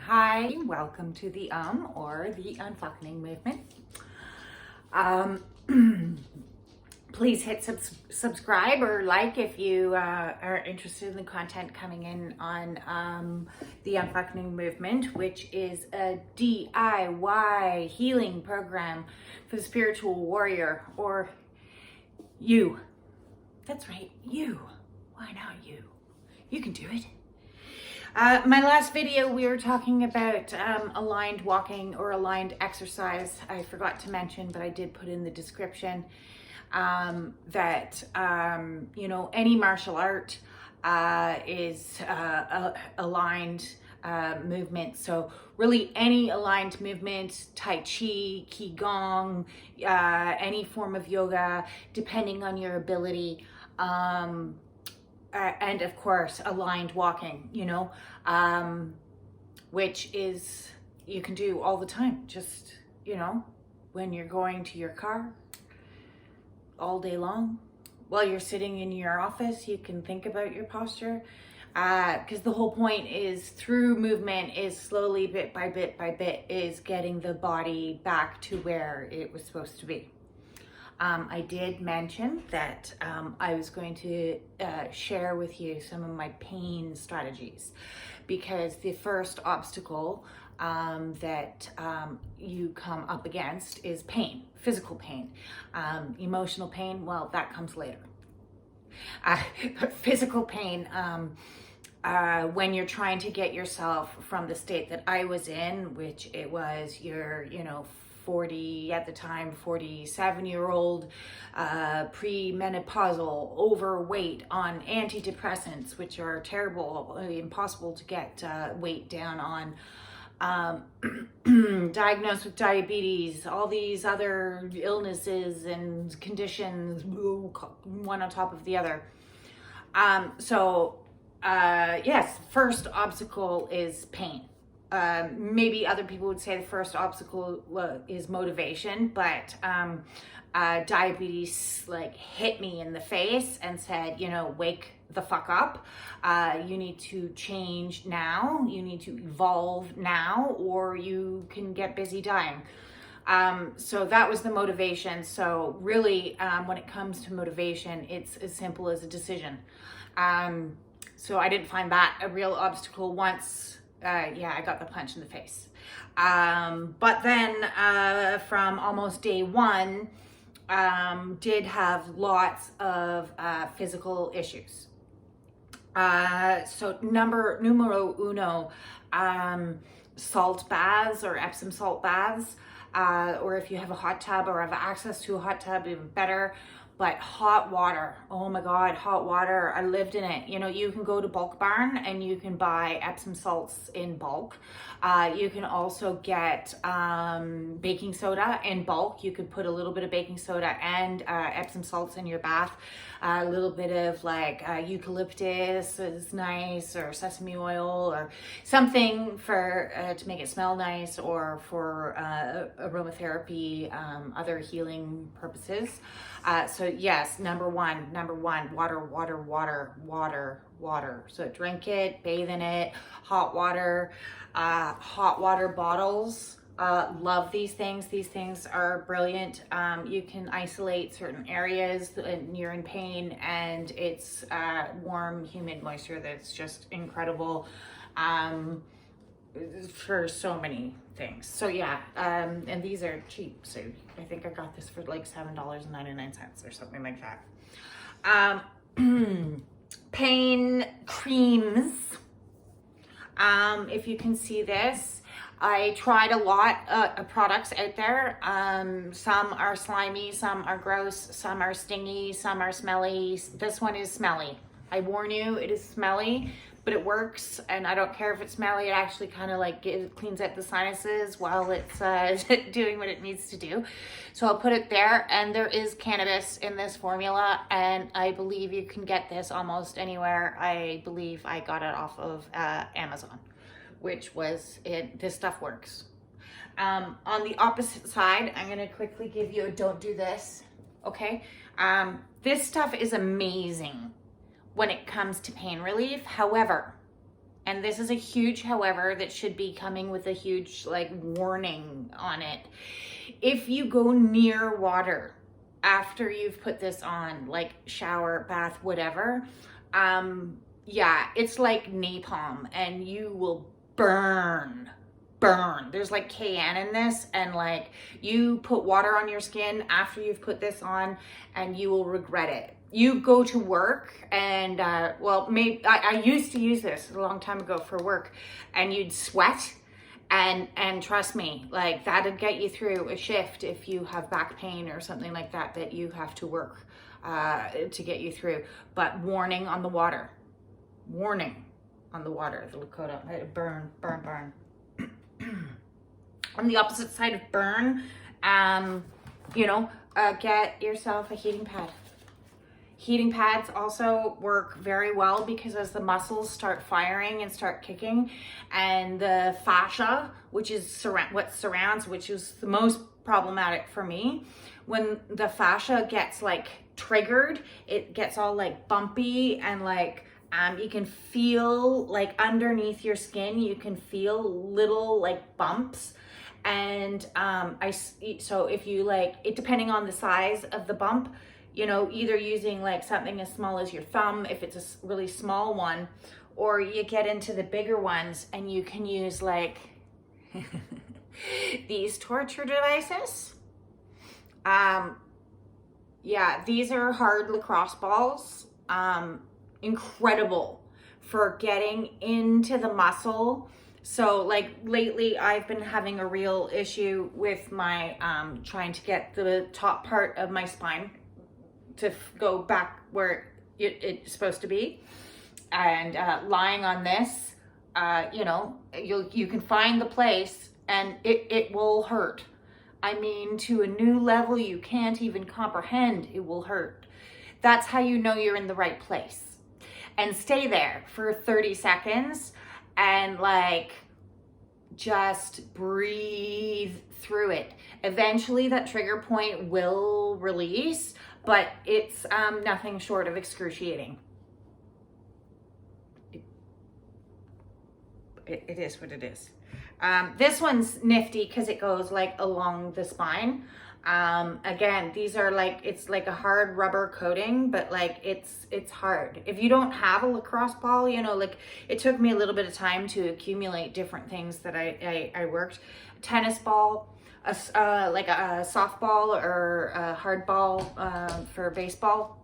Hi, welcome to the or the Unfucking movement. Please hit subscribe or like if you are interested in the content coming in on the Unfucking movement, which is a DIY healing program for the spiritual warrior, or you. That's right, you. Why not you? You can do it. My last video, we were talking about aligned walking or aligned exercise. I forgot to mention, but I did put in the description that, any martial art is aligned movement. So really any aligned movement, Tai Chi, Qigong, any form of yoga, depending on your ability. And of course, aligned walking, which is, you can do all the time. Just, when you're going to your car all day long, while you're sitting in your office, you can think about your posture. Because the whole point is through movement is slowly, bit by bit, is getting the body back to where it was supposed to be. I did mention that I was going to share with you some of my pain strategies, because the first obstacle that you come up against is pain, physical pain. Emotional pain, well, that comes later. But physical pain, when you're trying to get yourself from the state that I was in, which it was your, 40 at the time, 47-year-old, premenopausal, overweight on antidepressants, which are terrible, impossible to get weight down on, diagnosed with diabetes, all these other illnesses and conditions, one on top of the other. Yes, first obstacle is pain. Maybe other people would say the first obstacle is motivation, but diabetes hit me in the face and said, wake the fuck up. You need to change now. You need to evolve now, or you can get busy dying. So that was the motivation. So really, when it comes to motivation, it's as simple as a decision. So I didn't find that a real obstacle once. I got the punch in the face. But then from almost day one, did have lots of physical issues. So numero uno, salt baths or Epsom salt baths, or if you have a hot tub or have access to a hot tub, even better. But hot water, oh my God, hot water, I lived in it. You can go to Bulk Barn and you can buy Epsom salts in bulk. You can also get baking soda in bulk. You could put a little bit of baking soda and Epsom salts in your bath. A little bit of eucalyptus is nice, or sesame oil, or something for to make it smell nice, or for aromatherapy, other healing purposes. So yes, number one, water. So drink it, bathe in it, hot water bottles. Love these things. These things are brilliant. You can isolate certain areas when you're in pain, and it's warm, humid moisture that's just incredible for so many things. So yeah, and these are cheap. So I think I got this for $7.99 or something like that. Pain creams. If you can see this, I tried a lot of products out there. Some are slimy, some are gross, some are stingy, some are smelly. This one is smelly. I warn you, it is smelly, but it works, and I don't care if it's smelly. It actually kind of cleans out the sinuses while it's doing what it needs to do. So I'll put it there, and there is cannabis in this formula, and I believe you can get this almost anywhere. I believe I got it off of Amazon, which was it. This stuff works. On the opposite side, I'm gonna quickly give you a don't do this, okay? This stuff is amazing when it comes to pain relief. However, and this is a huge however that should be coming with a huge like warning on it. If you go near water after you've put this on, like shower, bath, whatever, yeah, it's like napalm and you will burn. There's like cayenne in this, and like you put water on your skin after you've put this on and you will regret it. You go to work and well, maybe I used to use this a long time ago for work, and you'd sweat, and trust me, like that'd get you through a shift if you have back pain or something like that you have to work to get you through. But warning on the water, the Lakota, burn. On the opposite side of burn, get yourself a heating pad. Heating pads also work very well because as the muscles start firing and start kicking, and the fascia, which is what surrounds, which is the most problematic for me, when the fascia gets like triggered, it gets all like bumpy, and like you can feel like underneath your skin, you can feel little like bumps. And so if you like it, depending on the size of the bump, either using like something as small as your thumb if it's a really small one, or you get into the bigger ones and you can use like these torture devices. Yeah, these are hard lacrosse balls. Incredible for getting into the muscle. So like lately I've been having a real issue with my trying to get the top part of my spine to go back where it's supposed to be, and lying on this, you can find the place and it will hurt. I mean, to a new level you can't even comprehend. It will hurt. That's how you know you're in the right place. And stay there for 30 seconds and like just breathe through it. Eventually that trigger point will release, but it's nothing short of excruciating. It is what it is. This one's nifty because it goes like along the spine. Again, these are like, it's like a hard rubber coating, but like it's hard. If you don't have a lacrosse ball, like it took me a little bit of time to accumulate different things that I worked. Tennis ball, like a softball or a hard ball for baseball.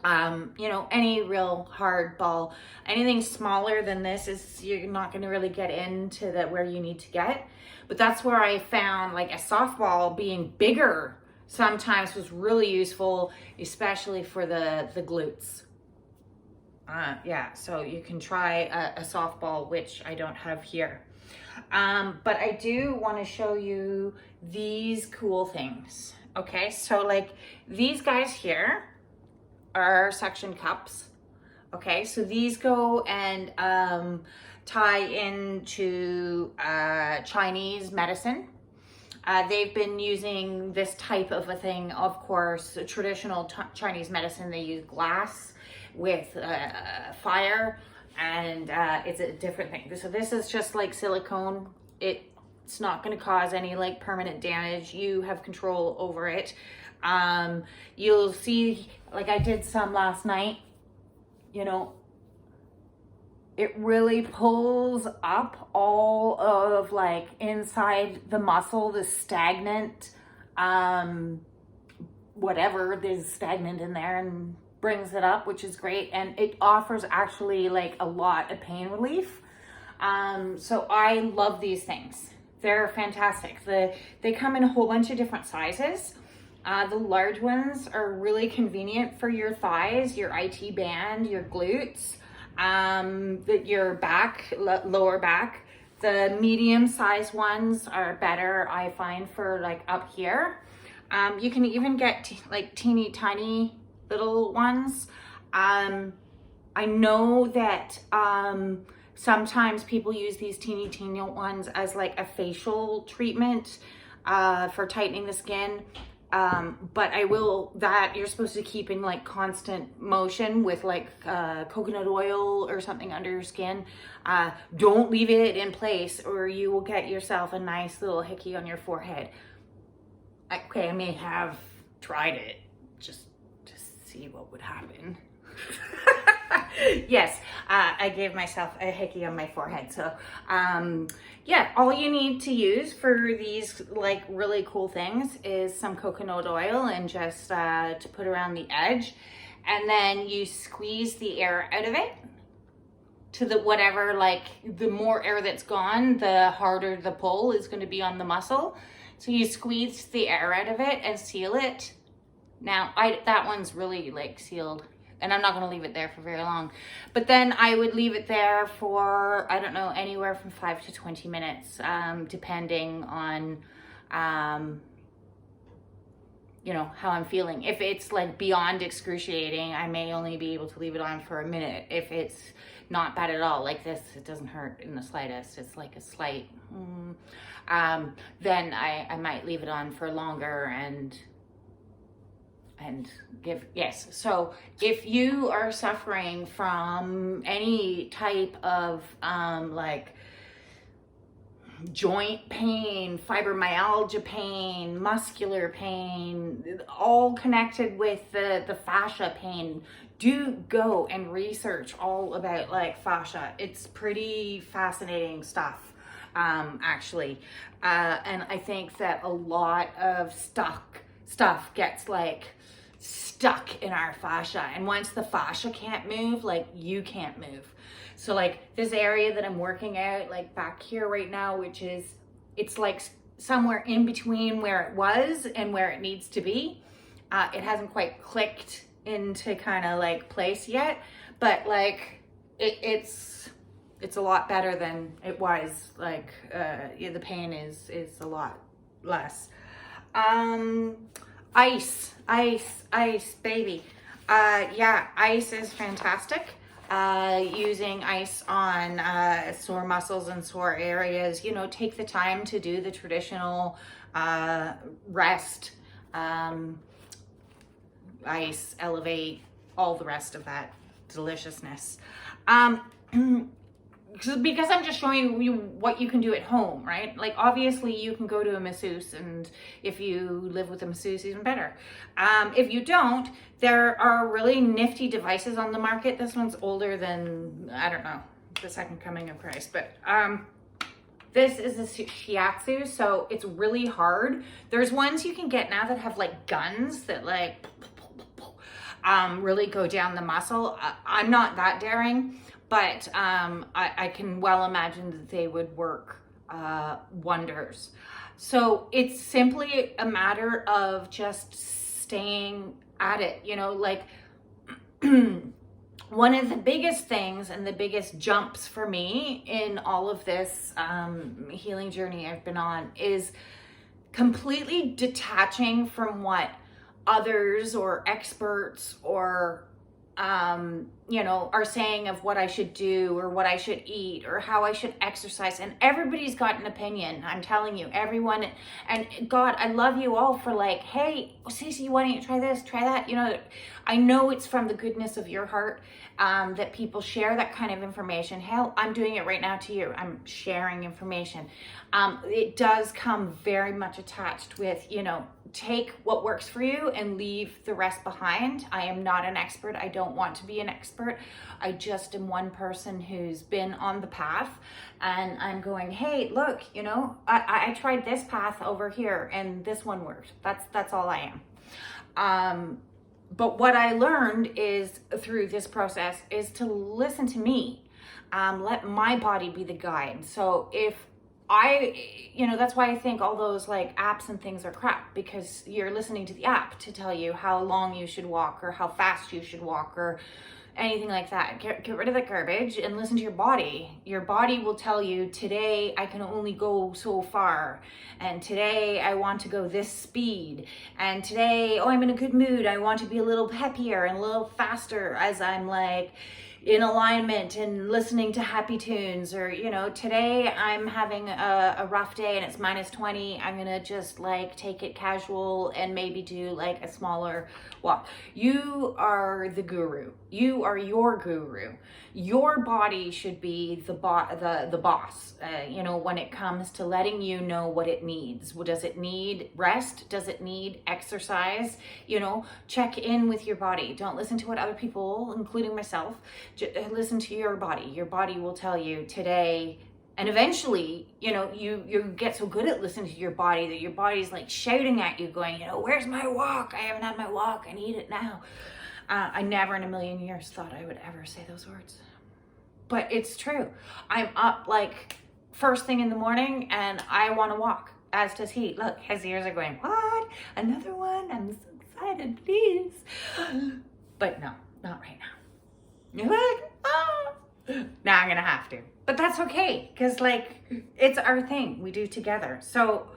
Any real hard ball. Anything smaller than this is, you're not going to really get into where you need to get. But that's where I found like a softball being bigger sometimes was really useful, especially for the glutes. Yeah, so you can try a softball, which I don't have here. But I do want to show you these cool things. Okay, so like these guys here are suction cups. Okay, so these go and tie into Chinese medicine. They've been using this type of a thing, of course. Traditional Chinese medicine, they use glass with fire, and it's a different thing. So this is just like silicone. It's not going to cause any like permanent damage. You have control over it. You'll see, like I did some last night, it really pulls up all of like inside the muscle, the stagnant, whatever is stagnant in there, and brings it up, which is great. And it offers actually like a lot of pain relief. So I love these things. They're fantastic. They come in a whole bunch of different sizes. The large ones are really convenient for your thighs, your IT band, your glutes, your back, lower back. The medium size ones are better, I find, for like up here. You can even get like teeny tiny little ones. I know that sometimes people use these teeny ones as like a facial treatment for tightening the skin. But that you're supposed to keep in like constant motion with like coconut oil or something under your skin. Don't leave it in place or you will get yourself a nice little hickey on your forehead. Okay, I may have tried it just to see what would happen. Yes, I gave myself a hickey on my forehead. So yeah, all you need to use for these like really cool things is some coconut oil and just to put around the edge, and then you squeeze the air out of it to the whatever, like the more air that's gone, the harder the pull is going to be on the muscle. So you squeeze the air out of it and seal it. Now that one's really like sealed, and I'm not going to leave it there for very long. But then I would leave it there for, I don't know, anywhere from 5 to 20 minutes, depending on, you know, how I'm feeling. If it's like beyond excruciating, I may only be able to leave it on for a minute. If it's not bad at all, like this, it doesn't hurt in the slightest. It's like a slight, then I might leave it on for longer and give, yes. So if you are suffering from any type of like joint pain, fibromyalgia pain, muscular pain, all connected with the fascia pain, do go and research all about like fascia. It's pretty fascinating stuff, actually. And I think that a lot of stuff gets like stuck in our fascia, and once the fascia can't move, like you can't move. So like this area that I'm working out, like back here right now, which is, it's like somewhere in between where it was and where it needs to be. It hasn't quite clicked into kind of like place yet, but like it's a lot better than it was. Like yeah, the pain is a lot less. Ice, baby. Yeah, ice is fantastic. Using ice on sore muscles and sore areas, you know, take the time to do the traditional rest, ice, elevate, all the rest of that deliciousness. Because I'm just showing you what you can do at home, right? Like obviously you can go to a masseuse, and if you live with a masseuse, even better. If you don't, there are really nifty devices on the market. This one's older than, I don't know, the second coming of Christ, but this is a shiatsu, so it's really hard. There's ones you can get now that have like guns that like really go down the muscle. I'm not that daring, but I can well imagine that they would work wonders. So it's simply a matter of just staying at it, you know, like one of the biggest things and the biggest jumps for me in all of this healing journey I've been on is completely detaching from what others or experts or you know, are saying of what I should do or what I should eat or how I should exercise. And everybody's got an opinion. I'm telling you, everyone. And God, I love you all for like, hey, Stacey, why don't you try this, try that? You know, I know it's from the goodness of your heart that people share that kind of information. Hell, I'm doing it right now to you. I'm sharing information. It does come very much attached with, you know, take what works for you and leave the rest behind. I am not an expert. I don't want to be an expert. I just am one person who's been on the path, and I'm going, hey, look, you know, I tried this path over here and this one worked. That's all I am. But what I learned is through this process is to listen to me. Let my body be the guide. So if you know, that's why I think all those like apps and things are crap, because you're listening to the app to tell you how long you should walk or how fast you should walk or anything like that. Get rid of the garbage and listen to your body. Your body will tell you, today I can only go so far, and today I want to go this speed, and today, oh, I'm in a good mood, I want to be a little peppier and a little faster as I'm like in alignment and listening to happy tunes, or, you know, today I'm having a rough day and it's -20. I'm gonna just like take it casual and maybe do like a smaller walk. You are the guru. You are your guru. Your body should be the boss, you know, when it comes to letting you know what it needs. Does it need rest? Does it need exercise? You know, check in with your body. Don't listen to what other people, including myself, listen to your body. Your body will tell you today, and eventually, you know, you get so good at listening to your body that your body's like shouting at you going, you know, where's my walk? I haven't had my walk. I need it now. I never in a million years thought I would ever say those words, but it's true. I'm up like first thing in the morning and I want to walk, as does he. Look, his ears are going, what? Another one? I'm so excited, please. But no, not right now. You're like, oh. Now I'm gonna have to, but that's okay, because like it's our thing we do together. So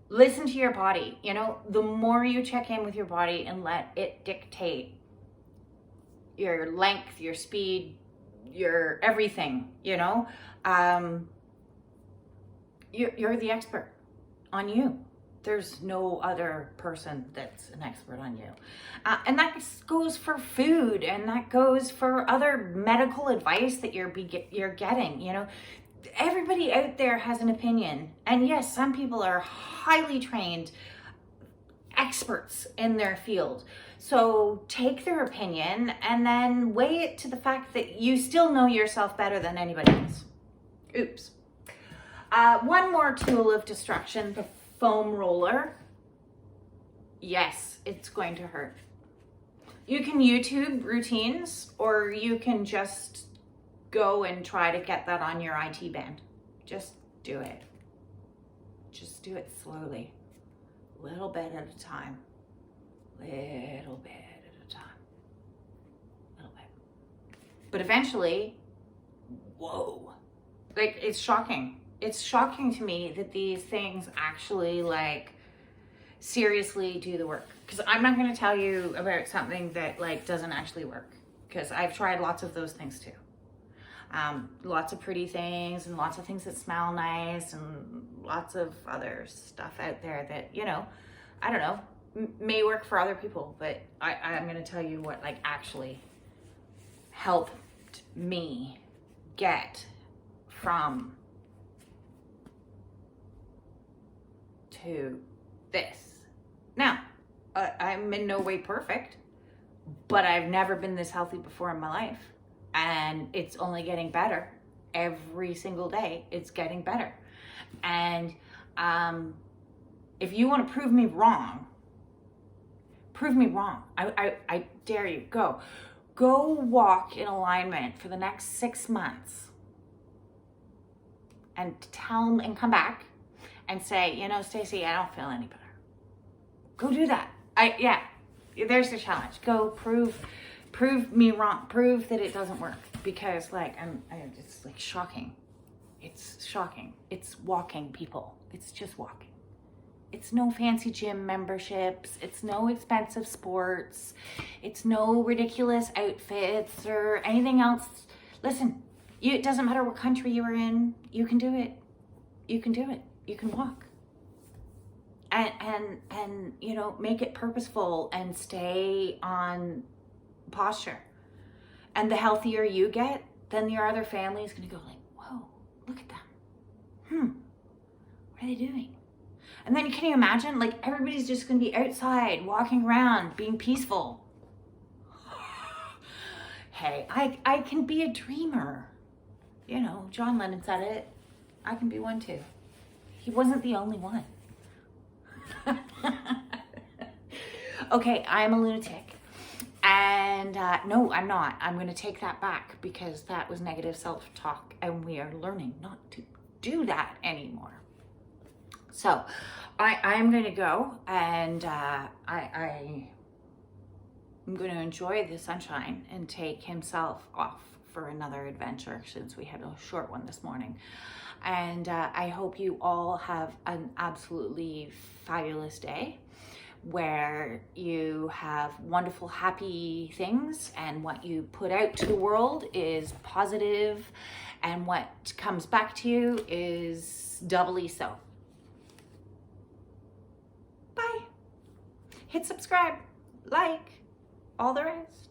listen to your body. You know, the more you check in with your body and let it dictate your length, your speed, your everything, you know, you're the expert on you. There's no other person that's an expert on you. And that goes for food, and that goes for other medical advice that you're getting, you know. Everybody out there has an opinion. And yes, some people are highly trained experts in their field. So take their opinion and then weigh it to the fact that you still know yourself better than anybody else. Oops. One more tool of destruction, the foam roller. Yes, it's going to hurt. You can YouTube routines, or you can just go and try to get that on your IT band. Just do it. Just do it slowly. Little bit at a time. Little bit at a time. Little bit. But eventually, whoa. Like, it's shocking. It's shocking to me that these things actually, like, seriously do the work. Because I'm not going to tell you about something that, like, doesn't actually work. Because I've tried lots of those things too. Lots of pretty things and lots of things that smell nice and lots of other stuff out there that, you know, I don't know, may work for other people, but I'm going to tell you what, like, actually helped me get from to this. Now, I'm in no way perfect, but I've never been this healthy before in my life. And it's only getting better. Every single day, it's getting better. And if you want to prove me wrong, prove me wrong. I dare you. Go walk in alignment for the next 6 months. And tell them and come back and say, you know, Stacey, I don't feel any better. Go do that. Yeah, there's the challenge. Go prove me wrong. Prove that it doesn't work, because like it's like shocking. It's shocking. It's walking, people. It's just walking. It's no fancy gym memberships. It's no expensive sports. It's no ridiculous outfits or anything else. Listen, it doesn't matter what country you are in. You can do it. You can do it. You can walk. And you know, make it purposeful and stay on posture. And the healthier you get, then your other family is going to go like, whoa, look at them. What are they doing? And then can you imagine, like, everybody's just going to be outside, walking around, being peaceful. Hey, I can be a dreamer. You know, John Lennon said it. I can be one too. He wasn't the only one. Okay, I'm a lunatic. And no, I'm not. I'm going to take that back, because that was negative self-talk, and we are learning not to do that anymore. So I'm going to go, and I'm going to enjoy the sunshine and take himself off for another adventure, since we had a short one this morning. And I hope you all have an absolutely fabulous day. where you have wonderful, happy things, and what you put out to the world is positive, and what comes back to you is doubly so. Bye. Hit subscribe, like, all the rest.